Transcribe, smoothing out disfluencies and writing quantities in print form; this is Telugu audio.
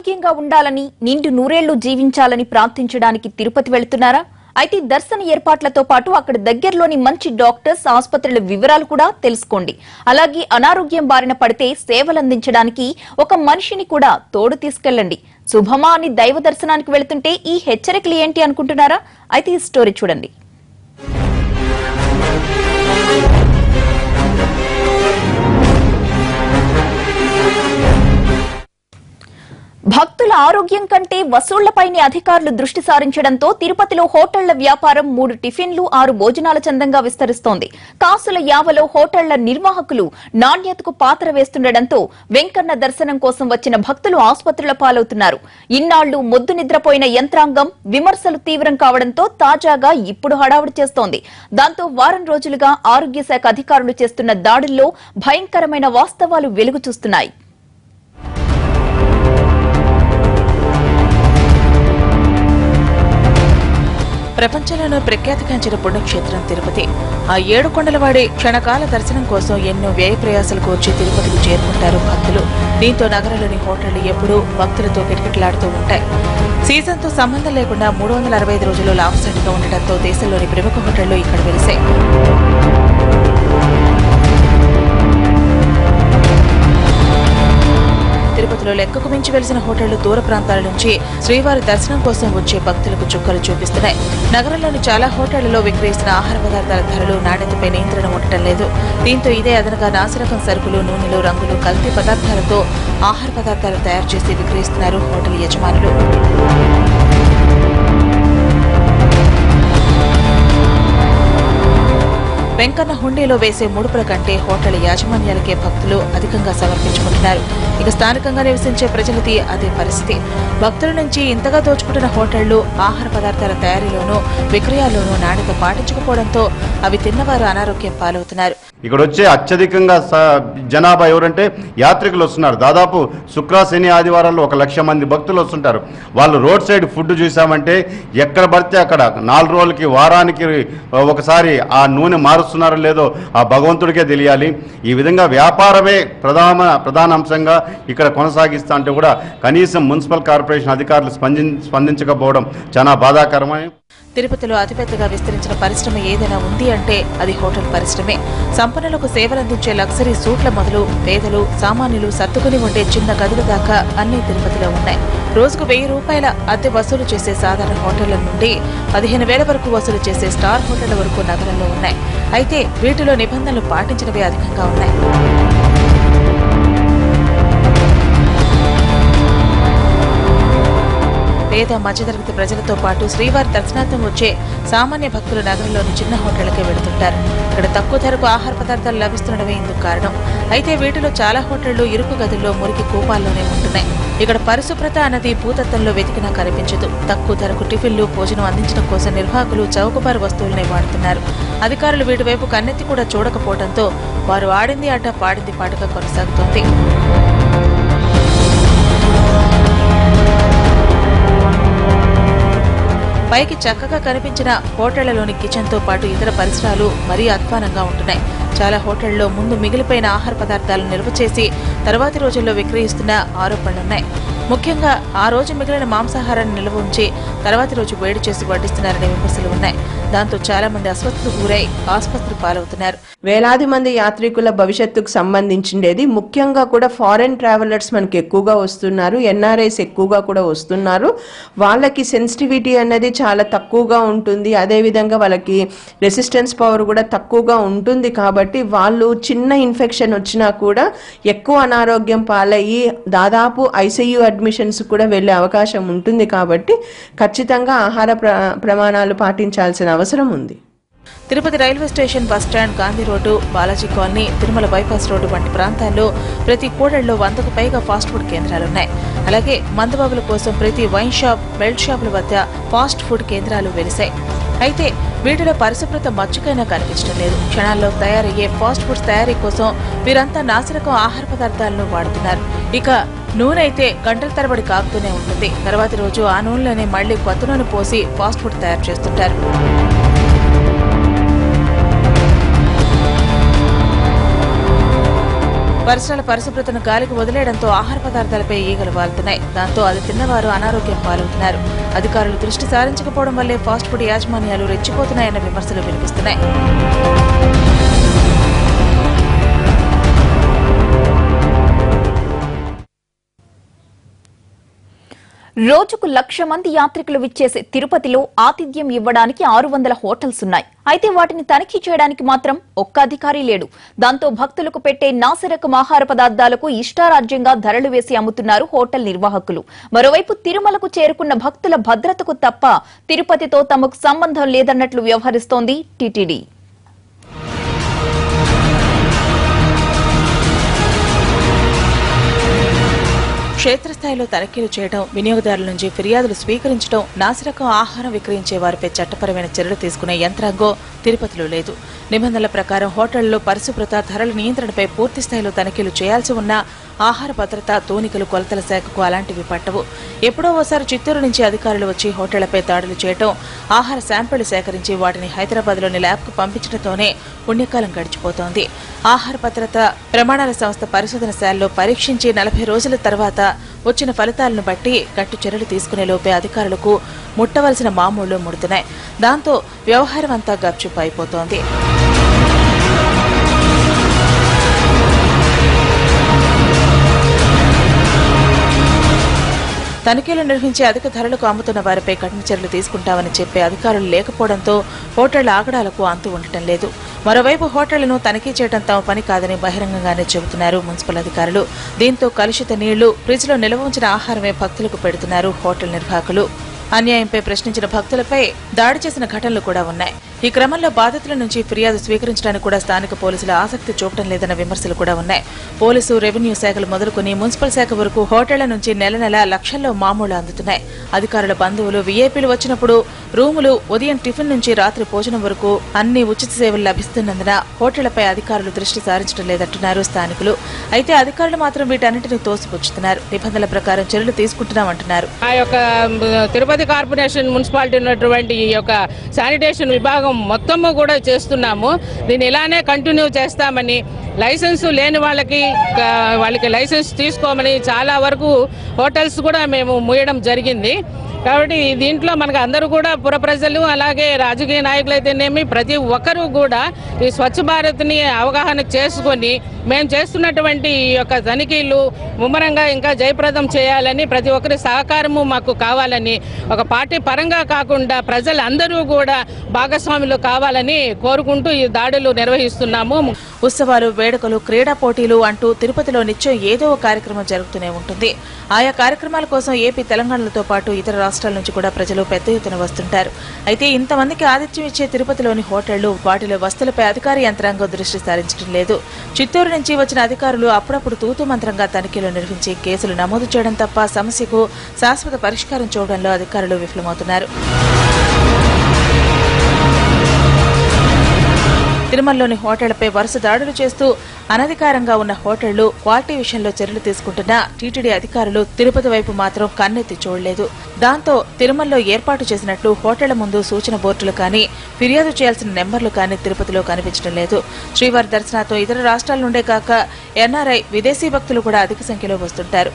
ఆరోగ్యంగా ఉండాలని నిండు నూరేళ్లు జీవించాలని ప్రార్థించడానికి తిరుపతి వెళ్తున్నారా? అయితే దర్శన ఏర్పాట్లతో పాటు అక్కడ దగ్గరలోని మంచి డాక్టర్స్, ఆసుపత్రుల వివరాలు కూడా తెలుసుకోండి. అలాగే అనారోగ్యం బారిన పడితే సేవలందించడానికి ఒక మనిషిని కూడా తోడు తీసుకెళ్లండి. శుభమా అని దైవ దర్శనానికి వెళుతుంటే ఈ హెచ్చరికలు ఏంటి అనుకుంటున్నారా? అయితే ఈ స్టోరీ చూడండి. భక్తుల ఆరోగ్యం కంటే వసూళ్లపైనే అధికారులు దృష్టి సారించడంతో తిరుపతిలో హోటళ్ల వ్యాపారం 3 టిఫిన్లు 6 భోజనాల చందంగా విస్తరిస్తోంది. కాసుల యావలో హోటళ్ల నిర్వాహకులు నాణ్యతకు పాత్ర వేస్తుండటంతో వెంకన్న దర్శనం కోసం వచ్చిన భక్తులు ఆసుపత్రుల పాలవుతున్నారు. ఇన్నాళ్లు మొద్దు నిద్రపోయిన యంత్రాంగం విమర్శలు తీవ్రం కావడంతో తాజాగా ఇప్పుడు హడావుడి చేస్తోంది. దాంతో వారం రోజులుగా ఆరోగ్య శాఖ అధికారులు చేస్తున్న దాడుల్లో భయంకరమైన వాస్తవాలు వెలుగు చూస్తున్నాయి. ప్రపంచంలోనూ ప్రఖ్యాతిగాంచిన పుణ్యక్షేత్రం తిరుపతి. ఆ 7 కొండలవాడి క్షణకాల దర్శనం కోసం ఎన్నో వ్యయ ప్రయాసాలకు వచ్చి తిరుపతికి చేరుకుంటారు భక్తులు. దీంతో నగరంలోని హోటళ్లు ఎప్పుడూ భక్తులతో కిటకిటలాడుతూ ఉంటాయి. సీజన్తో సంబంధం లేకుండా 365 రోజులు లాభసాటిగా ఉండటంతో దేశంలోని ప్రముఖ హోటళ్లు ఇక్కడ వెలిశాయి. తిరుపతిలో లెక్కకు మించి వెలిసిన హోటళ్లు దూర ప్రాంతాల నుంచి శ్రీవారి దర్శనం కోసం వచ్చే భక్తులకు చుక్కలు చూపిస్తున్నాయి. నగరంలోని చాలా హోటళ్లలో విక్రయిస్తున్న ఆహార పదార్థాల ధరలు, నాణ్యతపై నియంత్రణ ఉండటం లేదు. దీంతో ఇదే అదనగా నాసిరకం సరుకులు, నూనెలు, రంగులు, కల్తీ పదార్థాలతో ఆహార పదార్థాలు తయారు చేసి విక్రయిస్తున్నారు హోటల్ యజమానులు. వెంకన్న హుండీలో వేసే ముడుపుల కంటే హోటల్ యాజమాన్యాలకే భక్తులు అధికంగా సమర్పించుకుంటున్నారు. ఇక స్థానికంగా నివసించే ప్రజలది అదే పరిస్థితి. భక్తుల నుంచి ఇంతగా దోచుకుంటున్న హోటళ్లు ఆహార పదార్థాల తయారీలోనూ విక్రయాల్లోనూ నాణ్యత పాటించకపోవడంతో అవి తిన్నవారు అనారోగ్యం పాలవుతున్నారు. ఇక్కడ వచ్చే అత్యధికంగా జనాభా ఎవరంటే యాత్రికులు వస్తున్నారు. దాదాపు శుక్ర, శని, ఆదివారాల్లో 1 లక్ష మంది భక్తులు వస్తుంటారు. వాళ్ళు రోడ్ సైడ్ ఫుడ్ చూసామంటే ఎక్కడ పడితే అక్కడ 4 రోజులకి, వారానికి ఒకసారి ఆ నూనె మారుస్తున్నారో లేదో ఆ భగవంతుడికే తెలియాలి. ఈ విధంగా వ్యాపారమే ప్రధాన అంశంగా ఇక్కడ కొనసాగిస్తా అంటే కూడా కనీసం మున్సిపల్ కార్పొరేషన్ అధికారులు స్పందించకపోవడం చాలా బాధాకరమే. తిరుపతిలో అతిపెద్దగా విస్తరించిన పరిశ్రమ ఏదైనా ఉంది అంటే అది హోటల్ పరిశ్రమే. సంపన్నులకు సేవలందించే లగ్జరీ సూట్ల మొదలు పేదలు, సామాన్యులు సర్దుకుని ఉండే చిన్న గదుల దాకా అన్ని తిరుపతిలో ఉన్నాయి. రోజుకు 1000 రూపాయల అద్దె వసూలు చేసే సాధారణ హోటళ్ల నుండి 15,000 వరకు వసూలు చేసే స్టార్ హోటళ్ల వరకు నగరంలో ఉన్నాయి. అయితే వీటిలో నిబంధనలు పాటించినవే అధికంగా ఉన్నాయి. పేద మధ్యతరగతి ప్రజలతో పాటు శ్రీవారి దర్శనార్థం వచ్చే సామాన్య భక్తులు నగరంలోని చిన్న హోటళ్లకే వెళుతుంటారు. ఇక్కడ తక్కువ ధరకు ఆహార పదార్థాలు లభిస్తుండడమే ఇందుకు కారణం. అయితే వీటిలో చాలా హోటళ్లు ఇరుకు గదుల్లో, మురికి కూపాల్లోనే ఉంటున్నాయి. ఇక్కడ పరిశుభ్రత అన్నది భూతత్వంలో వెతికినా కనిపించదు. తక్కువ ధరకు టిఫిన్లు, భోజనం అందించడం కోసం నిర్వాహకులు చౌకబారు వస్తువులనే వాడుతున్నారు. అధికారులు వీటి వైపు కన్నెత్తి కూడా చూడకపోవడంతో వారు ఆడింది ఆట, పాడింది పాటగా కొనసాగుతోంది. పైకి చక్కగా కనిపించిన హోటళ్లలోని కిచెన్తో పాటు ఇతర పరిసరాలు మరీ అధ్వానంగా ఉంటున్నాయి. చాలా హోటళ్లలో ముందు మిగిలిపోయిన ఆహార పదార్థాలను నిల్వ చేసి తర్వాతి రోజుల్లో విక్రయిస్తున్న ఆరోపణలున్నాయి. ముఖ్యంగా ఆ రోజు మిగిలిన మాంసాహారాన్ని నిల్వ ఉంచి తర్వాతి రోజు వేడి చేసి వడ్డిస్తున్నారనే విమర్శలు ఉన్నాయి. దాంతో చాలా మంది అస్వస్థతకు గురై ఆసుపత్రి పాలవుతున్నారు. వేలాది మంది యాత్రికుల భవిష్యత్తుకు సంబంధించిండేది. ముఖ్యంగా కూడా ఫారెన్ ట్రావెలర్స్ మనకి ఎక్కువగా వస్తున్నారు, ఎన్ఆర్ఐస్ ఎక్కువగా కూడా వస్తున్నారు. వాళ్ళకి సెన్సిటివిటీ అనేది చాలా తక్కువగా ఉంటుంది. అదేవిధంగా వాళ్ళకి రెసిస్టెన్స్ పవర్ కూడా తక్కువగా ఉంటుంది. కాబట్టి వాళ్ళు చిన్న ఇన్ఫెక్షన్ వచ్చినా కూడా ఎక్కువ అనారోగ్యం పాలయ్యి దాదాపు ఐసీయూ అడ్మిషన్స్ కూడా వెళ్ళే అవకాశం ఉంటుంది. కాబట్టి ఖచ్చితంగా ఆహార ప్రమాణాలు పాటించాల్సిన అవసరం ఉంది. Tirupati railway station, bus stand, Gandhi road, Balaji colony, Tirumala bypass road వంటి ప్రాంతాల్లో ప్రతి కూడళ్లో 100కు పైగా ఫాస్ట్ ఫుడ్ కేంద్రాలున్నాయి. అలాగే మందుబాబుల కోసం ప్రతి వైన్ షాప్, బెల్ట్ షాపుల వద్ద ఫాస్ట్ ఫుడ్ కేంద్రాలు వెలిశాయి. అయితే వీటిలో పరిశుభ్రత మచ్చుకైనా కనిపించడం లేదు. క్షణాల్లో తయారయ్యే ఫాస్ట్ ఫుడ్స్ తయారీ కోసం వీరంతా నాసిరకం ఆహార పదార్థాలను వాడుతున్నారు. ఇక నూనె అయితే గంటల తరబడి కాగుతూనే ఉంటుంది. తర్వాతి రోజు ఆ నూనెలోనే మళ్లీ కొత్త నూనె పోసి ఫాస్ట్ ఫుడ్ తయారు చేస్తుంటారు. పరిసరాల పరిశుభ్రతను గాలికి వదిలేయడంతో ఆహార పదార్థాలపై ఈగలు వాలుతున్నాయి. దాంతో అది తిన్నవారు అనారోగ్యం పాలవుతున్నారు. అధికారులు దృష్టి సారించకపోవడం వల్లే ఫాస్ట్ ఫుడ్ యాజమాన్యాలు రెచ్చిపోతున్నాయన్న విమర్శలు వినిపిస్తున్నాయి. రోజుకు 1,00,000 మంది యాత్రికులు విచ్చేసే తిరుపతిలో ఆతిథ్యం ఇవ్వడానికి 600 హోటల్స్ ఉన్నాయి. అయితే వాటిని తనిఖీ చేయడానికి మాత్రం ఒక్క అధికారి లేడు. దాంతో భక్తులకు పెట్టే నాసిరకం ఆహార పదార్థాలకు ఇష్టారాజ్యంగా ధరలు వేసి అమ్ముతున్నారు హోటల్ నిర్వాహకులు. మరోవైపు తిరుమలకు చేరుకున్న భక్తుల భద్రతకు తప్ప తిరుపతితో తమకు సంబంధం లేదన్నట్లు వ్యవహరిస్తోంది టీటీడీ. క్షేత్రస్థాయిలో తనిఖీలు చేయడం, వినియోగదారుల నుంచి ఫిర్యాదులు స్వీకరించడం, నాసిరకం ఆహారం విక్రయించే వారిపై చట్టపరమైన చర్యలు తీసుకునే యంత్రాంగం తిరుపతిలో లేదు. నిబంధనల ప్రకారం హోటళ్లలో పరిశుభ్రత, ధరల నియంత్రణపై పూర్తి స్థాయిలో తనిఖీలు చేయాల్సి ఉన్నా ఆహార భద్రత, తూనికలు, కొలతల శాఖకు అలాంటివి పట్టవు. ఎప్పుడో ఓసారి చిత్తూరు నుంచి అధికారులు వచ్చి హోటళ్లపై దాడులు చేయడం, ఆహార శాంపిళ్లు సేకరించి వాటిని హైదరాబాద్లోని ల్యాబ్కు పంపించడంతోనే పుణ్యకాలం గడిచిపోతోంది. ఆహార భద్రత ప్రమాణాల సంస్థ పరిశోధనశాలలో పరీక్షించి 40 రోజుల తర్వాత వచ్చిన ఫలితాలను బట్టి గట్టు చర్యలు తీసుకునే లోపే అధికారులకు ముట్టవలసిన మామూళ్లు ముడుతున్నాయి. దాంతో వ్యవహారం అంతా గప్చుప్ అయిపోతోంది. తనిఖీలు నిర్వహించి అధిక ధరలకు అమ్ముతున్న వారిపై కఠిన చర్యలు తీసుకుంటామని చెప్పే అధికారులు లేకపోవడంతో హోటళ్ల ఆగడాలకు అంతు ఉండటం లేదు. మరోవైపు హోటళ్లను తనిఖీ చేయడం తమ పని కాదని బహిరంగంగానే చెబుతున్నారు మున్సిపల్ అధికారులు. దీంతో కలుషిత నీళ్లు, ఫ్రిడ్జ్లో నిల్వ ఉంచిన ఆహారమే భక్తులకు పెడుతున్నారు హోటల్ నిర్వాహకులు. అన్యాయంపై ప్రశ్నించిన భక్తులపై దాడి చేసిన ఘటనలు కూడా ఉన్నాయి. ఈ క్రమంలో బాధితుల నుంచి ఫిర్యాదు స్వీకరించడానికి కూడా స్థానిక పోలీసులు ఆసక్తి చూపడం లేదన్న విమర్శలు కూడా ఉన్నాయి. పోలీసు, రెవెన్యూ శాఖలు మొదలుకొని మున్సిపల్ శాఖ వరకు హోటళ్ల నుంచి నెల లక్షల్లో మామూలు అందుతున్నాయి. అధికారుల బంధువులు, వీఐపీలు వచ్చినప్పుడు రూములు, ఉదయం టిఫిన్ నుంచి రాత్రి భోజనం వరకు అన్ని ఉచిత సేవలు లభిస్తున్నందున హోటళ్లపై అధికారులు దృష్టి సారించడం లేదంటున్నారు స్థానికులు. అయితే అధికారులు మాత్రం వీటన్నిటిని తోసిపుచ్చుతున్నారు. నిబంధనల ప్రకారం చర్యలు తీసుకుంటున్నామంటున్నారు. తిరుపతి కార్పొరేషన్ మున్సిపాలిటీ ఉన్నటువంటి ఈ యొక్క శానిటేషన్ విభాగం మొత్తము కూడా చేస్తున్నాము. దీన్ని ఇలానే కంటిన్యూ చేస్తామని, లైసెన్స్ లేని వాళ్ళకి లైసెన్స్ తీసుకోమని చాలా వరకు హోటల్స్ కూడా మేము మూయడం జరిగింది. కాబట్టి దీంట్లో మనకు అందరూ కూడా పుర ప్రజలు, అలాగే రాజకీయ నాయకులు అయితేనేమి ప్రతి ఒక్కరూ కూడా ఈ స్వచ్ఛ భారత్ని అవగాహన చేసుకొని మేము చేస్తున్నటువంటి ఈ యొక్క తనిఖీలు ముమ్మరంగా ఇంకా జయప్రదం చేయాలని, ప్రతి ఒక్కరి సహకారము మాకు కావాలని, ఒక పార్టీ పరంగా కాకుండా ప్రజలందరూ కూడా భాగస్వాములు కావాలని కోరుకుంటూ ఈ దాడులు నిర్వహిస్తున్నాము. ఉత్సవాలు, వేడుకలు, క్రీడా పోటీలు అంటూ తిరుపతిలో నిత్యం ఏదో ఒక కార్యక్రమం జరుగుతూనే ఉంటుంది. ఆయా కార్యక్రమాల కోసం ఏపీ, తెలంగాణలతో పాటు ఇతర రాష్ట్రాల నుంచి కూడా ప్రజలు పెద్ద ఎత్తున వస్తుంటారు. అయితే ఇంతమందికి ఆతిథ్యం ఇచ్చే తిరుపతిలోని హోటళ్లు, వాటిలో వస్తువులపై అధికార యంత్రాంగం దృష్టి సారించడం లేదు. చిత్తూరు నుంచి వచ్చిన అధికారులు అప్పుడప్పుడు తూతు మంత్రంగా తనిఖీలు నిర్వహించి కేసులు నమోదు చేయడం తప్ప సమస్యకు శాశ్వత పరిష్కారం చూడడంలో అధికారులు విఫలమవుతున్నారు. తిరుమలలోని హోటళ్లపై వరుస దాడులు చేస్తూ అనధికారంగా ఉన్న హోటళ్లు, క్వాలిటీ విషయంలో చర్యలు తీసుకుంటున్న టీటీడీ అధికారులు తిరుపతి వైపు మాత్రం కన్నెత్తి చూడలేదు. దాంతో తిరుమలలో ఏర్పాటు చేసినట్లు హోటళ్ల ముందు సూచన బోర్డులు కానీ, ఫిర్యాదు చేయాల్సిన నెంబర్లు కానీ తిరుపతిలో కనిపించడం లేదు. శ్రీవారి దర్శనాతో ఇతర రాష్ట్రాల నుండే కాక ఎన్ఆర్ఐ, విదేశీ భక్తులు కూడా అధిక సంఖ్యలో వస్తుంటారు.